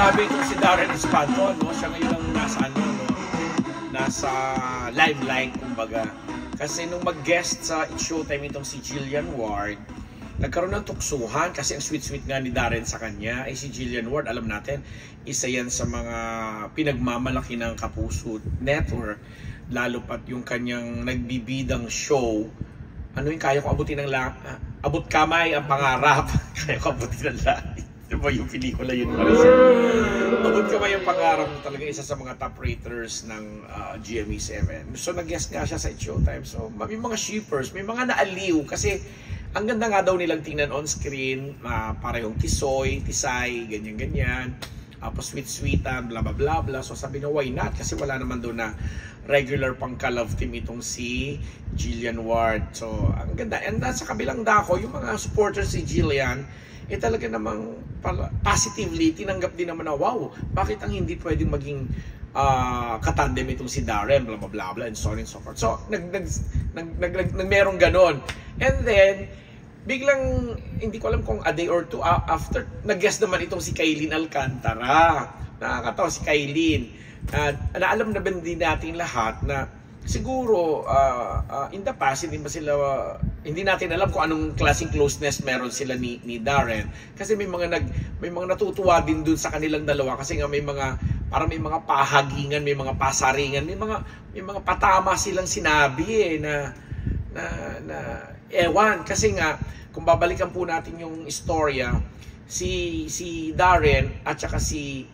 grabe itong si Darren Espanto, no? Siya ngayon ang nasa ano, no? Nasa limelight, kumbaga. Kasi nung mag-guest sa It's Showtime itong si Jillian Ward, nagkaroon ng tuksuhan kasi ang sweet-sweet nga ni Darren sa kanya ay si Jillian Ward, alam natin, isa yan sa mga pinagmamalaki ng Kapuso Network, lalo pat yung kanyang nagbibidang show. Ano yung kaya ko abutin ng abot kamay ang pangarap. Kaya ko abutin ng langit. Ano ba yung pelikula yun? Abot kamay ang pangarap, talaga isa sa mga top raters ng GMA7. So nag-guest nga siya sa It's Showtime. So may mga shippers, may mga naaliw kasi ang ganda nga daw nilang tingnan on screen, parehong tisoy, tisay, ganyan-ganyan. Pa-sweet-sweetan, blah blah blah blah. So sabi na why not? Kasi wala naman doon na regular pang ka-love team itong si Jillian Ward. So ang ganda. And sa kabilang dako, yung mga supporters si Jillian, talaga namang positively tinanggap din naman na wow, bakit ang hindi pwedeng maging katandem itong si Darren, blah blah blah blah, and so on and so forth. So merong ganon. And then biglang, hindi ko alam kung a day or two after, nag-guest naman itong si Kailin Alcantara. Nakakatawa si Kailin. Naalam na ba din natin lahat na siguro in the past hindi natin alam kung anong klaseng closeness meron sila ni Darren, kasi may mga natutuwa din dun sa kanilang dalawa kasi nga may mga pahagingan, may mga pasaringan, may mga patama silang sinabi na ewan, kasi nga kung babalikan po natin yung istorya, si Darren at saka si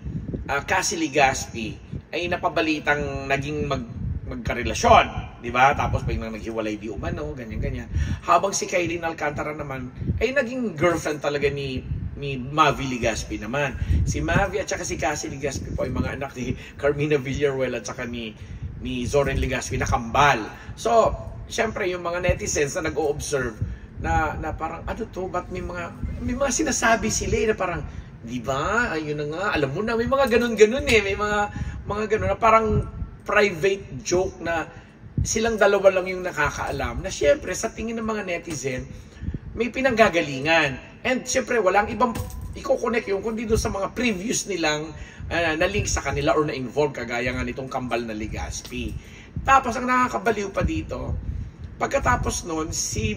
Cassie Legaspi ay napabalitang naging magkarelasyon, di ba? Tapos biglang naghiwalay di umano, ganyan-ganyan. Habang si Kailin Alcantara naman ay naging girlfriend talaga ni Mavi Legaspi naman. Si Mavi at saka si Cassie Legaspi po ay mga anak ni Carmina Villaruel at saka ni Zoren Legaspi na kambal. So, syempre yung mga netizens na nag-o-observe na parang ano to, ba't may mga sinasabi sila na parang, di ba? Ayun na nga, alam mo na, may mga ganun-ganun may mga ganun na parang private joke na silang dalawa lang yung nakakaalam, na syempre sa tingin ng mga netizen may pinanggagalingan, and syempre walang ibang i-connect yung kundi doon sa mga previous nilang na link sa kanila or na-involve, kagaya nga nitong kambal na Legaspi. Tapos ang nakakabaliw pa dito, pagkatapos nun si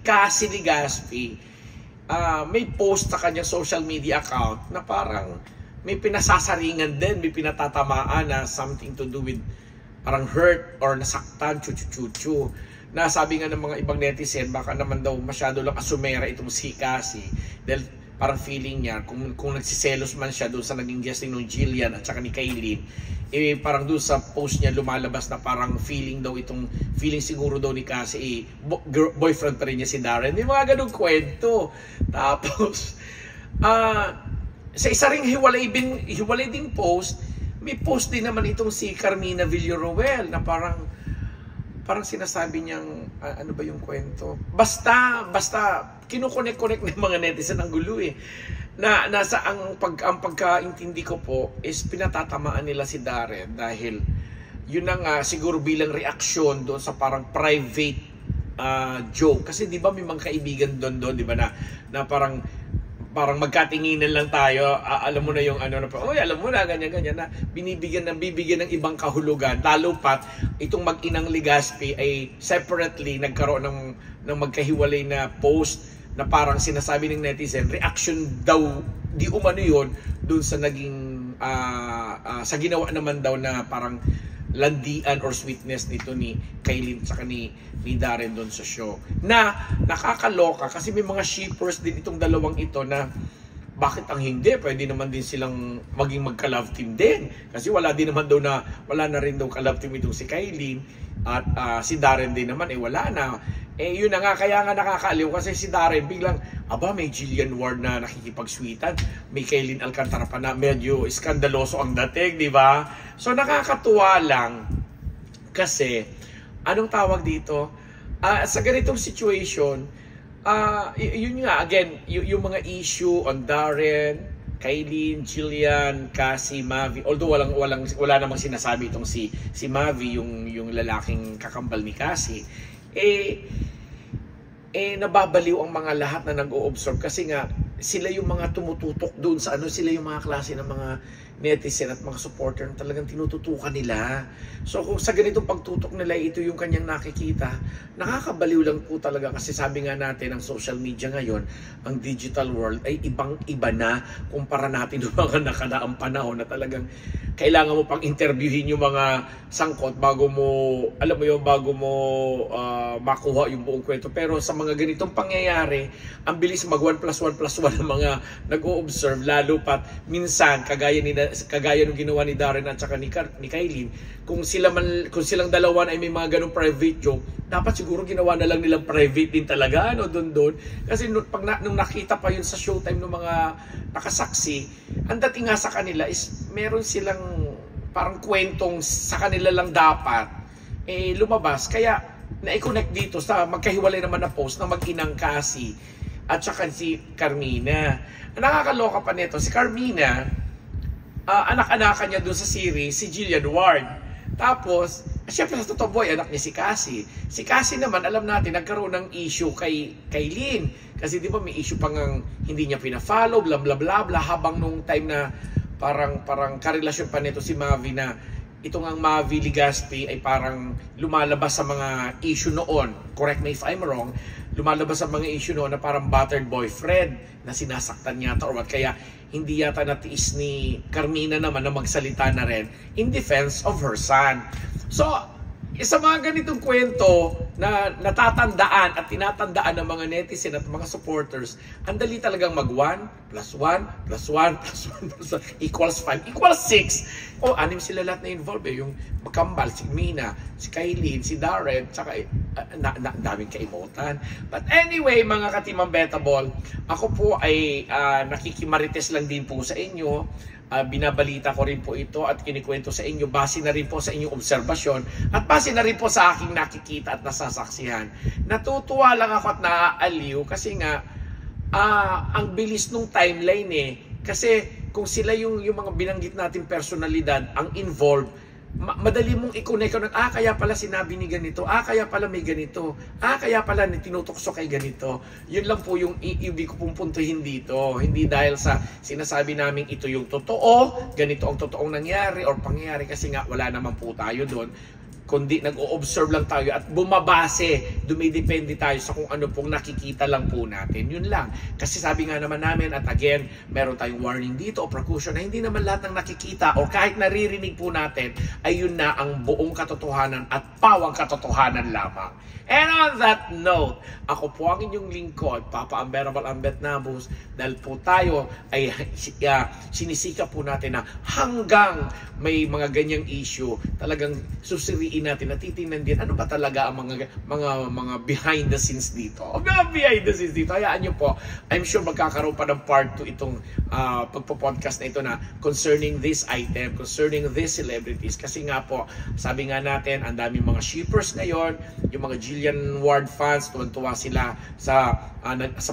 Cassie Legaspi may post sa kanyang social media account na parang may pinasasaringan din, may pinatatamaan na something to do with parang hurt or nasaktan, chuchu-chuchu. Na sabi nga ng mga ibang netizen, baka naman daw masyado lang asumera itong si Cassie. Dahil parang feeling niya, kung nagsiselos man siya doon sa naging guesting ng Jillian at saka ni Kailin, parang doon sa post niya lumalabas na parang feeling siguro daw ni Cassie, boyfriend pa rin niya si Darren. May mga ganung kwento. Tapos, sa isa ring hiwalay ding post, may post din naman itong si Carmina Villaruel na parang sinasabi niyang ano ba yung kwento? Basta kinukonek-connect ng mga netizen ang gulo na nasa ang pagkaintindi ko po is pinatatamaan nila si Darren dahil yun ang siguro bilang reaksyon doon sa parang private joke, kasi di ba may mga kaibigan doon di ba na parang magkatinginan lang tayo, alam mo na yung ano na alam mo na ganyan na bibigyan ng ibang kahulugan, lalo pat itong mag-inang Legaspi ay separately nagkaroon ng magkahiwalay na post na parang sinasabi ng netizen reaction daw di umano yun doon sa naging sa ginawa naman daw na parang landian or sweetness nito ni Kailin at ni Darren doon sa show. Na nakakaloka kasi may mga shippers din itong dalawang ito na bakit ang hindi? Pwede naman din silang maging magka-love team din. Kasi wala na rin daw ka-love team itong si Kailin at si Darren din naman wala na. Yun na nga, kaya nga nakakaaliw kasi si Darren biglang, may Jillian Ward na nakikipag-sweetan, may Kailin Alcantara pa na medyo iskandaloso ang dating, di ba? So nakakatuwa lang kasi, anong tawag dito? Sa ganitong situation, yun nga, again, yung mga issue on Darren, Kailin, Jillian, Cassie, Mavi, although wala namang sinasabi itong si Mavi, yung lalaking kakambal ni Cassie, nababaliw ang mga lahat na nag-o-observe kasi nga sila yung mga tumututok doon sa ano, sila yung mga klase ng mga netizen at mga supporter na talagang tinututukan nila. So kung sa ganitong pagtutok nila, ito yung kanyang nakikita, nakakabaliw lang po talaga kasi sabi nga natin, ang social media ngayon, ang digital world ay ibang-iba na kumpara natin ng mga nakadaang panahon na talagang kailangan mo pang interviewin yung mga sangkot bago mo, alam mo yun, bago mo makuha yung buong kwento. Pero sa mga ganitong pangyayari, ang bilis mag 1+1+1 ng mga nag-o-observe, lalo pat minsan, kagaya nung ginawa ni Darren at saka ni Kailin, kung silang dalawa ay may mga ganong private joke, dapat siguro ginawa na lang nilang private din talaga, no, doon. Kasi nung nakita pa yun sa showtime ng mga nakasaksi, ang dating nga sa kanila is meron silang parang kwentong sa kanila lang dapat lumabas. Kaya na-connect dito sa magkahiwalay naman na post ng mag-inang Cassie at saka si Carmina. Ang nakakaloka pa nito, si Carmina, anak-anakan niya doon sa series, si Jillian Ward. Tapos, siyempre sa totoo boy, anak niya si Cassie. Si Cassie naman, alam natin, nagkaroon ng issue kay Lynn. Kasi di ba may issue pang hindi niya pina-follow, bla bla bla bla, habang nung time na parang karelasyon pa nito si Mavi na itong ang Mavi Legaspi ay parang lumalabas sa mga issue noon. Correct me if I'm wrong. Lumalabas sa mga issue noon na parang battered boyfriend na sinasaktan yata or what. Kaya hindi yata natiis ni Carmina naman na magsalita na rin in defense of her son. So, sa mga ganitong kwento na natatandaan at tinatandaan ng mga netizen at mga supporters, ang dali talagang mag 1+1+1+1+1 equals 5 equals 6. O, 6 sila lahat na involved. Yung Makambal, si Mina, si Kailin, si Darren, tsaka daming kaimutan. But anyway, mga katimang Betaball, ako po ay nakikimarites lang din po sa inyo. Binabalita ko rin po ito at kinikwento sa inyo base na rin po sa inyong obserbasyon at base na rin po sa aking nakikita at nasasaksihan. Natutuwa lang ako at naaaliw kasi nga ang bilis nung timeline kasi kung sila yung mga binanggit nating personalidad ang involved, madali mong i-connect ng kaya pala sinabi ni ganito, kaya pala may ganito, kaya pala tinutokso kay ganito. Yun lang po yung ibig ko pong puntuhin dito. Hindi dahil sa sinasabi namin ito yung totoo, ganito ang totoong nangyari or pangyayari kasi nga wala naman po tayo doon. Kundi nag-o-observe lang tayo at bumabase, dumidepende tayo sa kung ano pong nakikita lang po natin. Yun lang. Kasi sabi nga naman namin, at again, meron tayong warning dito o precaution na hindi naman lahat ng nakikita o kahit naririnig po natin ay yun na ang buong katotohanan at pawang katotohanan lamang. And on that note, ako po ang inyong lingkod, Papa Unbearable Ambet Nabus, dahil po tayo ay sinisika po natin na hanggang may mga ganyang issue, talagang susiriin natin, natitingnan din ano ba talaga ang mga behind the scenes dito. Mga behind the scenes dito. Hayaan nyo po, I'm sure magkakaroon pa ng part 2 itong pagpo-podcast na ito na concerning this item, concerning these celebrities. Kasi nga po, sabi nga natin, ang daming mga shippers ngayon, yung mga Jillian Ward fans, tuwan-tuwa sila sa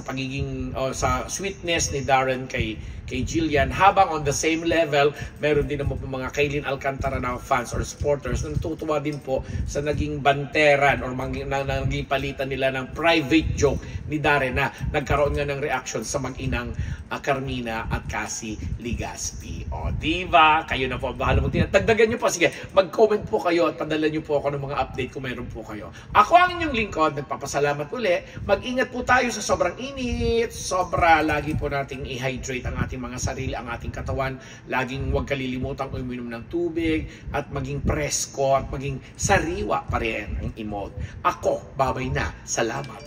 pagiging sa sweetness ni Darren kay Jillian, habang on the same level meron din naman po mga Kailin Alcantara na fans or supporters na natutuwa din po sa naging banteran or naging palitan nila ng private joke ni Darren na nagkaroon nga ng reaction sa mag-inang Carmina at Cassie Legaspi. O diba, kayo na po bahala mo dagdagan nyo po, sige, mag-comment po kayo at padala nyo po ako ng mga update kung meron po kayo. Ako ang inyong lingkod, nagpapasalamat uli. Mag-ingat po tayo sa sobrang init, lagi po nating i-hydrate ang ating mga sarili, ang ating katawan. Laging huwag kalilimutang uminom ng tubig at maging presko at maging sariwa pa rin ang emote. Ako, babay na. Salamat.